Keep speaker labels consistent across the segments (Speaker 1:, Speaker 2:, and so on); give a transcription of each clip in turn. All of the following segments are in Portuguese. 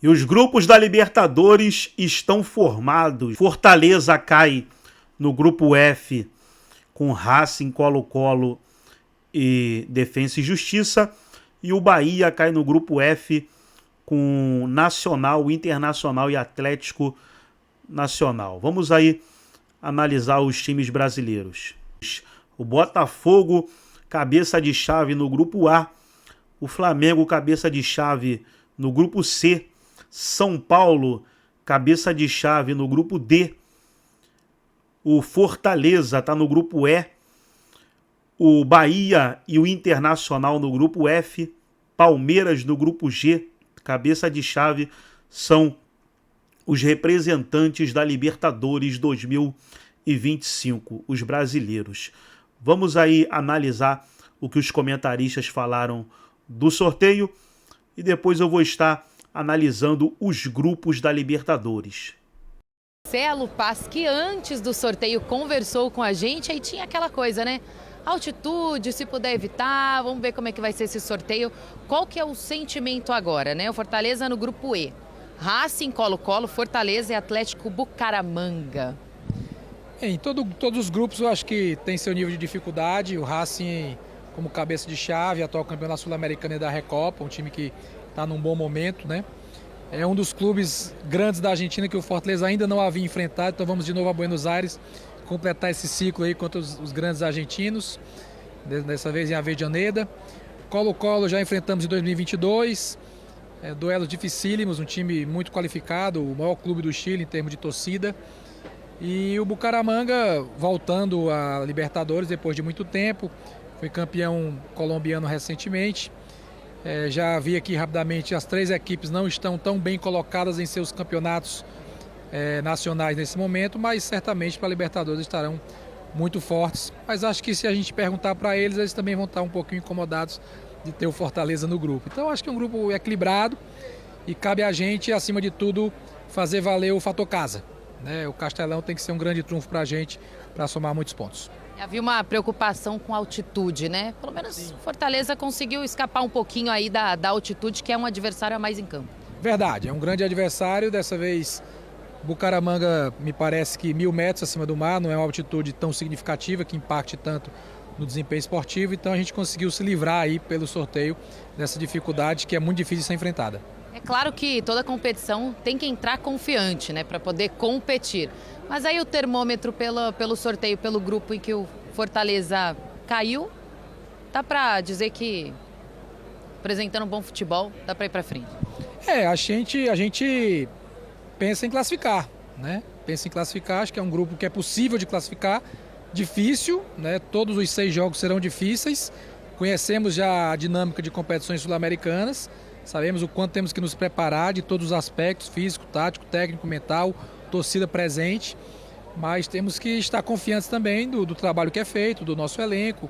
Speaker 1: E os grupos da Libertadores estão formados. Fortaleza cai no grupo F com Racing, Colo-Colo e Defensa e Justiça. E o Bahia cai no grupo F com Nacional, Internacional e Atlético Nacional. Vamos aí analisar os times brasileiros. O Botafogo, cabeça de chave no grupo A. O Flamengo, cabeça de chave no grupo C. São Paulo, cabeça de chave no grupo D. O Fortaleza está no grupo E. O Bahia e o Internacional no grupo F. Palmeiras no grupo G. Cabeça de chave são os representantes da Libertadores 2025, os brasileiros. Vamos aí analisar o que os comentaristas falaram do sorteio e depois eu vou estar analisando os grupos da Libertadores.
Speaker 2: Marcelo Paz, que antes do sorteio conversou com a gente, aí tinha aquela coisa, né? Altitude, se puder evitar, vamos ver como é que vai ser esse sorteio. Qual que é o sentimento agora, né? O Fortaleza no grupo E. Racing, Colo-Colo, Fortaleza e Atlético Bucaramanga.
Speaker 3: Em todos os grupos eu acho que tem seu nível de dificuldade. O Racing como cabeça de chave, atual campeão da Sul-Americana e da Recopa, um time que está num bom momento, né? É um dos clubes grandes da Argentina que o Fortaleza ainda não havia enfrentado, então vamos de novo a Buenos Aires completar esse ciclo aí contra os grandes argentinos, dessa vez em Avejaneda. Colo-Colo já enfrentamos em 2022, duelos dificílimos, um time muito qualificado, o maior clube do Chile em termos de torcida. E o Bucaramanga voltando a Libertadores depois de muito tempo, foi campeão colombiano recentemente. Já vi aqui rapidamente, as três equipes não estão tão bem colocadas em seus campeonatos nacionais nesse momento, mas certamente para a Libertadores estarão muito fortes. Mas acho que se a gente perguntar para eles, eles também vão estar um pouquinho incomodados de ter o Fortaleza no grupo. Então acho que é um grupo equilibrado e cabe a gente, acima de tudo, fazer valer o fator casa, né? O Castelão tem que ser um grande trunfo para a gente, para somar muitos pontos.
Speaker 2: Havia uma preocupação com a altitude, né? Pelo menos sim. Fortaleza conseguiu escapar um pouquinho aí da altitude, que é um adversário a mais em campo.
Speaker 3: Verdade, é um grande adversário. Dessa vez, Bucaramanga me parece que 1.000 metros acima do mar, não é uma altitude tão significativa que impacte tanto no desempenho esportivo. Então a gente conseguiu se livrar aí pelo sorteio dessa dificuldade que é muito difícil de ser enfrentada.
Speaker 2: É claro que toda competição tem que entrar confiante, né, para poder competir. Mas aí o termômetro pelo sorteio, pelo grupo em que o Fortaleza caiu, dá para dizer que apresentando um bom futebol, dá para ir para frente.
Speaker 3: A gente pensa em classificar, né? Pensa em classificar, acho que é um grupo que é possível de classificar, difícil, né? Todos os 6 jogos serão difíceis. Conhecemos já a dinâmica de competições sul-americanas, sabemos o quanto temos que nos preparar de todos os aspectos, físico, tático, técnico, mental, torcida presente, mas temos que estar confiantes também do trabalho que é feito, do nosso elenco,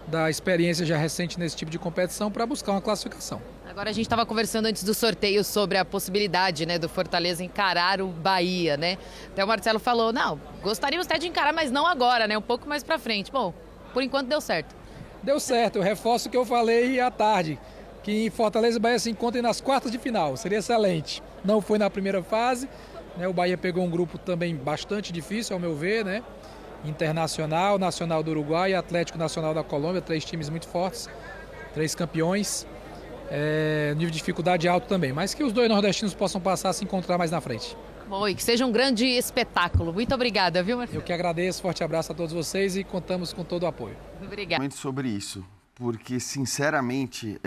Speaker 3: da experiência já recente nesse tipo de competição para buscar uma classificação.
Speaker 2: Agora a gente estava conversando antes do sorteio sobre a possibilidade, né, do Fortaleza encarar o Bahia, né? Até o Marcelo falou, não, gostaríamos até de encarar, mas não agora, né? Um pouco mais para frente. Bom, por enquanto deu certo.
Speaker 3: Deu certo, eu reforço o que eu falei à tarde, que Fortaleza e Bahia se encontrem nas quartas de final, seria excelente. Não foi na primeira fase, né? O Bahia pegou um grupo também bastante difícil, ao meu ver, né? Internacional, Nacional do Uruguai e Atlético Nacional da Colômbia, 3 times muito fortes, 3 campeões, nível de dificuldade alto também, mas que os 2 nordestinos possam passar a se encontrar mais na frente.
Speaker 2: Bom, e que seja um grande espetáculo. Muito obrigada, viu, Marcelo?
Speaker 3: Eu que agradeço, forte abraço a todos vocês e contamos com todo o apoio.
Speaker 2: Obrigada.
Speaker 4: Sobre isso, porque sinceramente,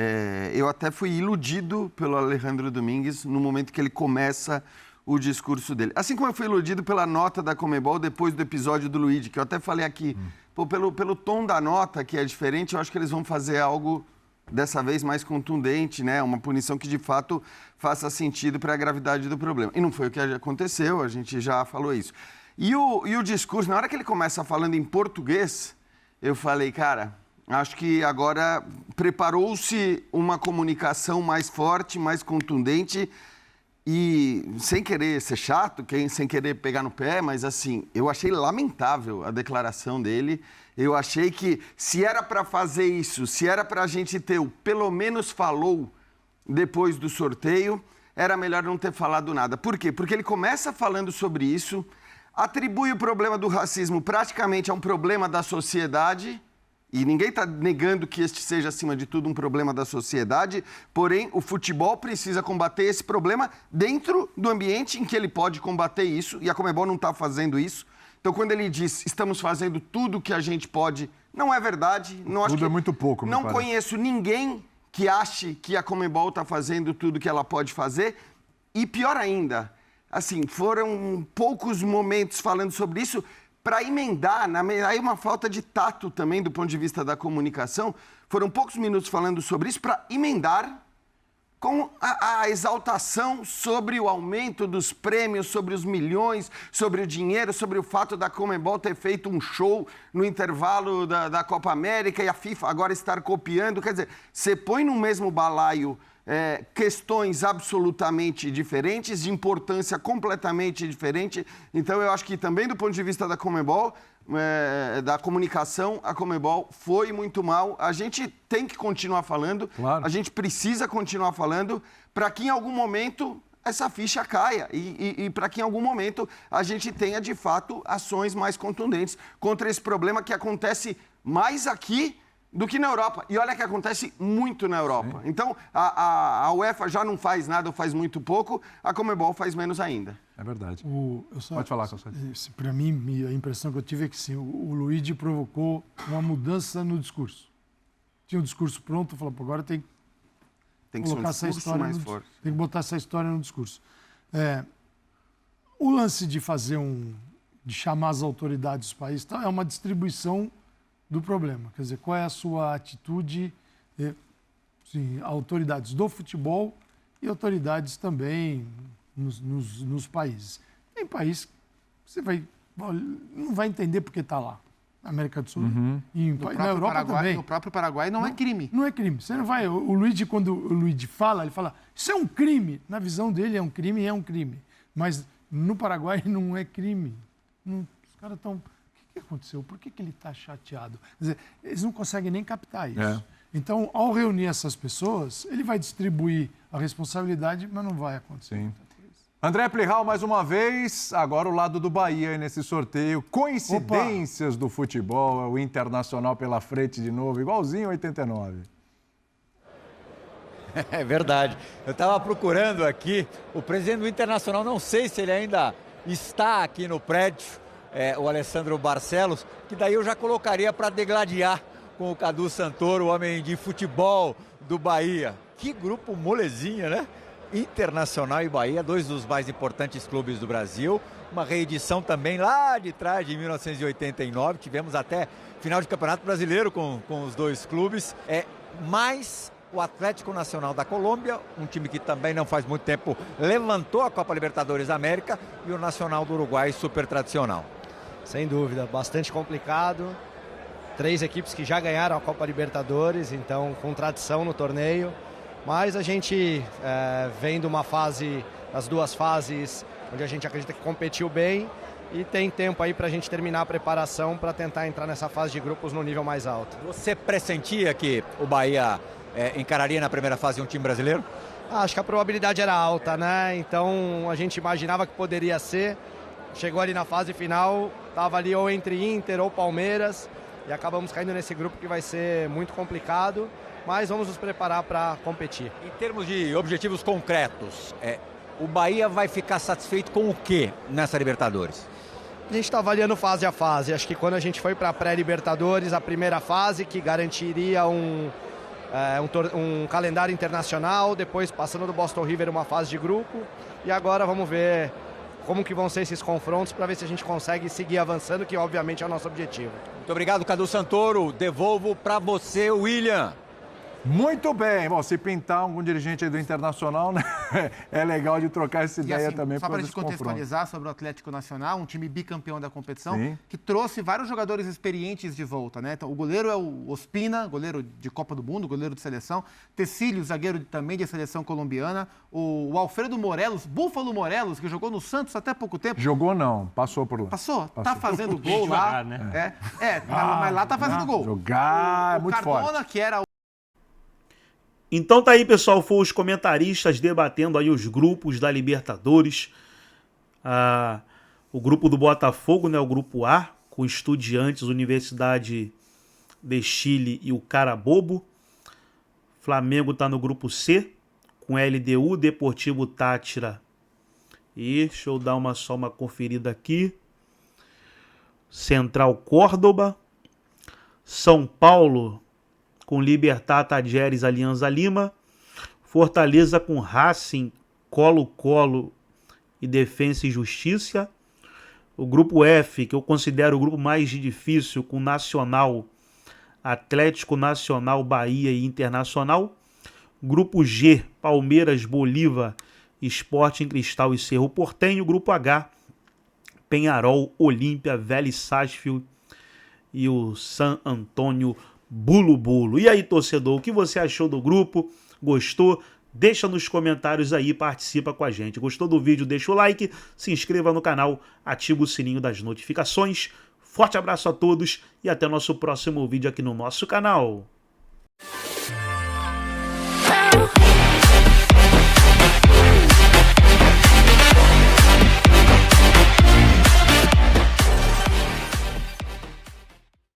Speaker 4: eu até fui iludido pelo Alejandro Domingues no momento que ele começa o discurso dele. Assim como eu fui iludido pela nota da Conmebol depois do episódio do Luigi, que eu até falei aqui, pelo tom da nota, que é diferente, eu acho que eles vão fazer algo dessa vez mais contundente, né? Uma punição que de fato faça sentido para a gravidade do problema. E não foi o que aconteceu, a gente já falou isso. E o discurso, na hora que ele começa falando em português, eu falei, cara, acho que agora preparou-se uma comunicação mais forte, mais contundente. E sem querer ser chato, sem querer pegar no pé, mas assim, eu achei lamentável a declaração dele. Eu achei que se era para fazer isso, se era para a gente ter o pelo menos falou depois do sorteio, era melhor não ter falado nada. Por quê? Porque ele começa falando sobre isso, atribui o problema do racismo praticamente a um problema da sociedade, e ninguém está negando que este seja, acima de tudo, um problema da sociedade, porém, o futebol precisa combater esse problema dentro do ambiente em que ele pode combater isso, e a Conmebol não está fazendo isso. Então, quando ele diz, estamos fazendo tudo o que a gente pode, não é verdade.
Speaker 5: Tudo é muito pouco,
Speaker 4: não conheço ninguém que ache que a Conmebol está fazendo tudo que ela pode fazer. E pior ainda, assim, foram poucos momentos falando sobre isso para emendar, aí uma falta de tato também do ponto de vista da comunicação, foram poucos minutos falando sobre isso para emendar com a exaltação sobre o aumento dos prêmios, sobre os milhões, sobre o dinheiro, sobre o fato da Conmebol ter feito um show no intervalo da Copa América e a FIFA agora estar copiando. Quer dizer, você põe no mesmo balaio questões absolutamente diferentes, de importância completamente diferente. Então, eu acho que também do ponto de vista da Conmebol, da comunicação, a Conmebol foi muito mal. A gente tem que continuar falando, claro. A gente precisa continuar falando para que em algum momento essa ficha caia e para que em algum momento a gente tenha de fato ações mais contundentes contra esse problema que acontece mais aqui do que na Europa. E olha que acontece muito na Europa. Sim. Então, a UEFA já não faz nada ou faz muito pouco, a Conmebol faz menos ainda.
Speaker 5: É verdade.
Speaker 6: Pode falar, Calçado. Para mim, a impressão que eu tive é que sim, o Luigi provocou uma mudança no discurso. Tinha o discurso pronto, falou, agora tem que colocar essa história mais forte. Tem que botar essa história no discurso. O lance de fazer de chamar as autoridades dos países é uma distribuição do problema. Quer dizer, qual é a sua atitude, autoridades do futebol e autoridades também nos países. Tem país que você não vai entender porque está lá. Na América do Sul. Uhum. E na Europa
Speaker 7: Paraguai,
Speaker 6: também.
Speaker 7: No próprio Paraguai não é crime.
Speaker 6: Não é crime. Você não vai... O Luigi, quando o Luigi fala, ele fala, isso é um crime. Na visão dele é um crime e é um crime. Mas no Paraguai não é crime. Os caras estão... O que aconteceu? Por que ele está chateado? Quer dizer, eles não conseguem nem captar isso. Então, ao reunir essas pessoas, ele vai distribuir a responsabilidade, mas não vai acontecer.
Speaker 5: Sim. André Plihal, mais uma vez, agora o lado do Bahia nesse sorteio. Coincidências do futebol, o Internacional pela frente de novo, igualzinho 89.
Speaker 8: É verdade. Eu estava procurando aqui o presidente do Internacional, não sei se ele ainda está aqui no prédio, o Alessandro Barcelos, que daí eu já colocaria para degladiar com o Cadu Santoro, o homem de futebol do Bahia. Que grupo molezinha, né? Internacional e Bahia, dois dos mais importantes clubes do Brasil. Uma reedição também lá de trás, de 1989. Tivemos até final de Campeonato Brasileiro com os dois clubes. Mais o Atlético Nacional da Colômbia, um time que também não faz muito tempo levantou a Copa Libertadores da América, e o Nacional do Uruguai, super tradicional.
Speaker 9: Sem dúvida, bastante complicado. 3 equipes que já ganharam a Copa Libertadores, então com tradição no torneio. Mas a gente vem de uma fase, das 2 fases, onde a gente acredita que competiu bem e tem tempo aí para a gente terminar a preparação para tentar entrar nessa fase de grupos no nível mais alto.
Speaker 8: Você pressentia que o Bahia encararia na primeira fase um time brasileiro?
Speaker 9: Acho que a probabilidade era alta, né? Então a gente imaginava que poderia ser. Chegou ali na fase final, estava ali ou entre Inter ou Palmeiras e acabamos caindo nesse grupo que vai ser muito complicado. Mas vamos nos preparar para competir.
Speaker 8: Em termos de objetivos concretos, o Bahia vai ficar satisfeito com o quê nessa Libertadores?
Speaker 9: A gente está avaliando fase a fase. Acho que quando a gente foi para a pré-Libertadores, a primeira fase, que garantiria um calendário internacional, depois passando do Boston River uma fase de grupo, e agora vamos ver como que vão ser esses confrontos para ver se a gente consegue seguir avançando, que obviamente é o nosso objetivo.
Speaker 8: Muito obrigado, Cadu Santoro. Devolvo para você, William.
Speaker 5: Muito bem. Bom, se pintar algum dirigente aí do Internacional, né? É legal de trocar essa ideia
Speaker 7: assim,
Speaker 5: também.
Speaker 7: Só para a gente contextualizar sobre o Atlético Nacional, um time bicampeão da competição, sim, que trouxe vários jogadores experientes de volta, né? Então, o goleiro é o Ospina, goleiro de Copa do Mundo, goleiro de seleção. Tecílio, zagueiro também de seleção colombiana. O Alfredo Morelos, Búfalo Morelos, que jogou no Santos até pouco tempo.
Speaker 5: Jogou não, passou por lá.
Speaker 7: Passou? Tá fazendo gol lá. Né? Mas lá tá fazendo gol.
Speaker 5: Jogar é muito forte.
Speaker 7: O Cardona, que era
Speaker 1: Então tá aí, pessoal, foram os comentaristas debatendo aí os grupos da Libertadores. O grupo do Botafogo, né, o grupo A, com Estudiantes, Universidade de Chile e o Carabobo. Flamengo tá no grupo C, com LDU, Deportivo Táchira. E deixa eu dar só uma conferida aqui. Central Córdoba. São Paulo com Libertad, Tajeres, Alianza Lima. Fortaleza com Racing, Colo-Colo e Defensa e Justiça. O grupo F, que eu considero o grupo mais difícil, com Nacional, Atlético Nacional, Bahia e Internacional. Grupo G, Palmeiras, Bolívar, Sporting Cristal e Cerro Porteño. Grupo H, Peñarol, Olímpia, Vélez Sarsfield e o San Antônio Bulu-Bulu. E aí, torcedor, o que você achou do grupo? Gostou? Deixa nos comentários aí, participa com a gente. Gostou do vídeo? Deixa o like, se inscreva no canal, ativa o sininho das notificações. Forte abraço a todos e até o nosso próximo vídeo aqui no nosso canal.